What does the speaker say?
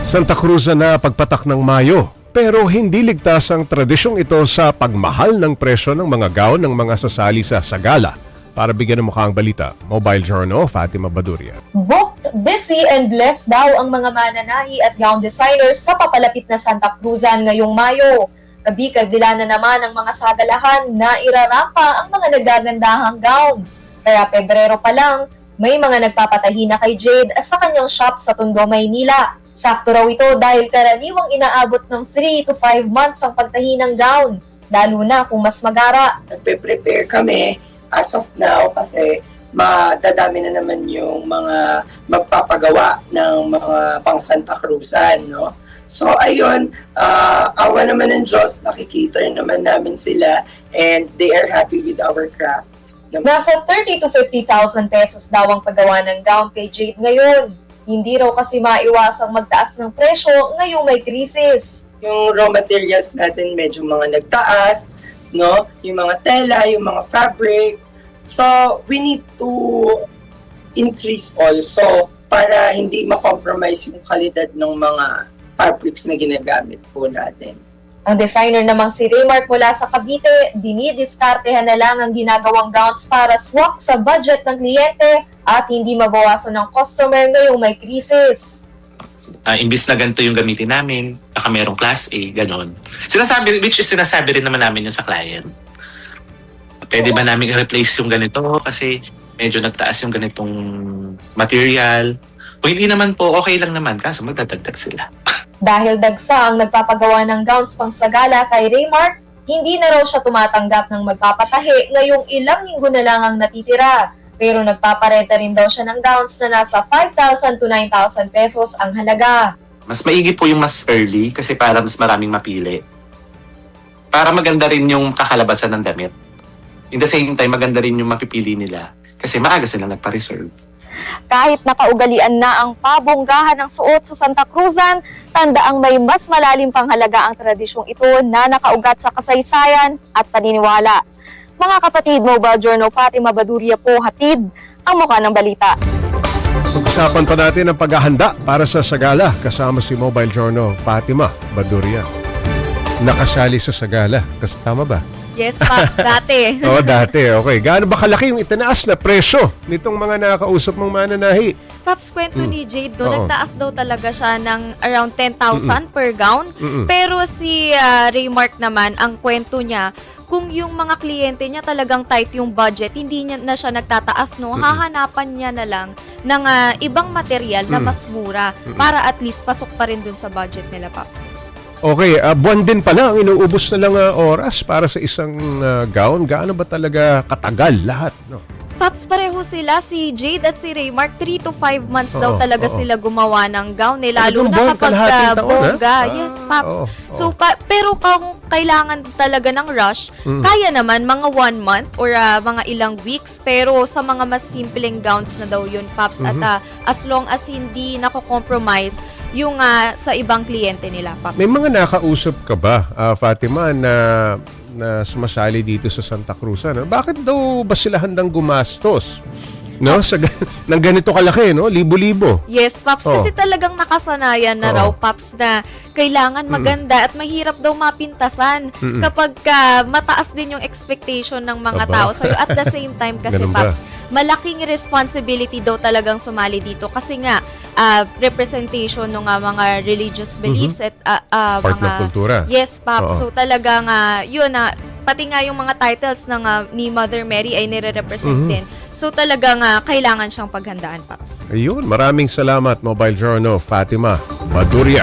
Santa Cruz na pagpatak ng Mayo. Pero hindi ligtas ang tradisyong ito sa pagmahal ng presyo ng mga gown ng mga sasali sa Sagala. Para bigyan ng mukha ang balita, Mobile Journal, Fatima Baduria. Booked, busy and blessed daw ang mga mananahi at gown designers sa papalapit na Santa Cruzan ngayong Mayo. Kabi-kabila na naman ang mga sagalahan na irarampa ang mga nagagandahang gown. Kaya Pebrero pa lang, may mga nagpapatahi na kay Jade sa kanyang shop sa Tondo, Maynila. Sakto raw ito dahil karaniwang inaabot ng 3 to 5 months ang pagtahi ng gown, lalo na kung mas magara. Nagpe-prepare kami as of now kasi madadami na naman yung mga magpapagawa ng mga pang Santa Cruzan, no? So ayun, awa naman ng Diyos, nakikita naman namin sila and they are happy with our craft. Nasa 30 to 50,000 pesos daw ang paggawa ng gown kay Jade ngayon. Hindi raw kasi maiwasang magtaas ng presyo ngayong may krisis. Yung raw materials natin medyo mga nagtaas, no? Yung mga tela, yung mga fabric. So, we need to increase also para hindi ma-compromise yung kalidad ng mga fabrics na ginagamit po natin. Ang designer namang si Raymark mula sa Cavite, dinidiskartehan na lang ang ginagawang gowns para swak sa budget ng kliyente at hindi mabawasan ng customer ngayong may krisis. Imbis na ganito yung gamitin namin, baka merong class A, ganon. Sinasabi rin naman namin yun sa client. Pwede ba namin i-replace yung ganito kasi medyo nagtaas yung ganitong material. Kung hindi naman po, okay lang naman, kaso magdadagdag sila. Dahil dagsa ang nagpapagawa ng gowns pang sagala kay Raymark, hindi na raw siya tumatanggap ng magpapatahi ngayong ilang linggo na lang ang natitira. Pero nagpaparenta rin daw siya ng gowns na nasa 5,000 to 9,000 pesos ang halaga. Mas maigi po yung mas early kasi para mas maraming mapili. Para maganda rin yung kakalabasan ng damit. In the same time, maganda rin yung mapipili nila kasi maaga sila nagpa-reserve. Kahit nakaugalian na ang pabonggahan ng suot sa Santa Cruzan, tandaang may mas malalim pang halaga ang tradisyong ito na nakaugat sa kasaysayan at paniniwala. Mga kapatid, Mobile Journal, Fatima Baduria po, hatid ang mukha ng balita. Pag-usapan pa natin ang paghahanda para sa Sagala kasama si Mobile Journal, Fatima Baduria. Nakasali sa Sagala. Tama ba? Yes, Pops, dati. Oo, dati. Okay. Gaano ba kalaki yung itinaas na presyo nitong mga nakakausap mong mananahi? Pops, kwento ni Jade Oo. doon, nagtaas daw talaga siya ng around 10,000 per gown. Pero si Raymark naman, ang kwento niya, kung yung mga kliyente niya talagang tight yung budget, hindi niya na siya nagtataas, no? Hahanapan niya na lang ng ibang material na mas mura para at least pasok pa rin dun sa budget nila, Pops. Okay, buwan din pala ang inuubos na lang oras para sa isang gown. Gaano ba talaga katagal lahat? No? Pops, pareho sila, si Jade at si Raymark, 3 to 5 months daw talaga sila gumawa ng gown. Lalo na kapag bongga. Yes, Pops. So, pero kung kailangan talaga ng rush, kaya naman mga 1 month or mga ilang weeks. Pero sa mga mas simpleng gowns na daw yun, Pops. At as long as hindi nako-compromise yung sa ibang kliyente nila, Pops. May mga nakausap ka ba, Fatima, na sumasali dito sa Santa Cruz? Ano? Bakit daw ba sila handang gumastos? No? Nang ganito kalaki, no? Libo-libo. Yes, Pops. Kasi talagang nakasanayan na raw, Pops, na kailangan maganda at mahirap daw mapintasan kapag mataas din yung expectation ng mga tao sa'yo. At the same time kasi, Pops, malaking responsibility daw talagang sumali dito kasi nga representation ng mga religious beliefs at Part ng kultura. Yes, Pops. So talagang yun pati nga yung mga titles ng ni Mother Mary ay nire-represent din. So talagang kailangan siyang paghandaan, Pops. Ayun, maraming salamat, Mobile Journal, Fatima Baduria.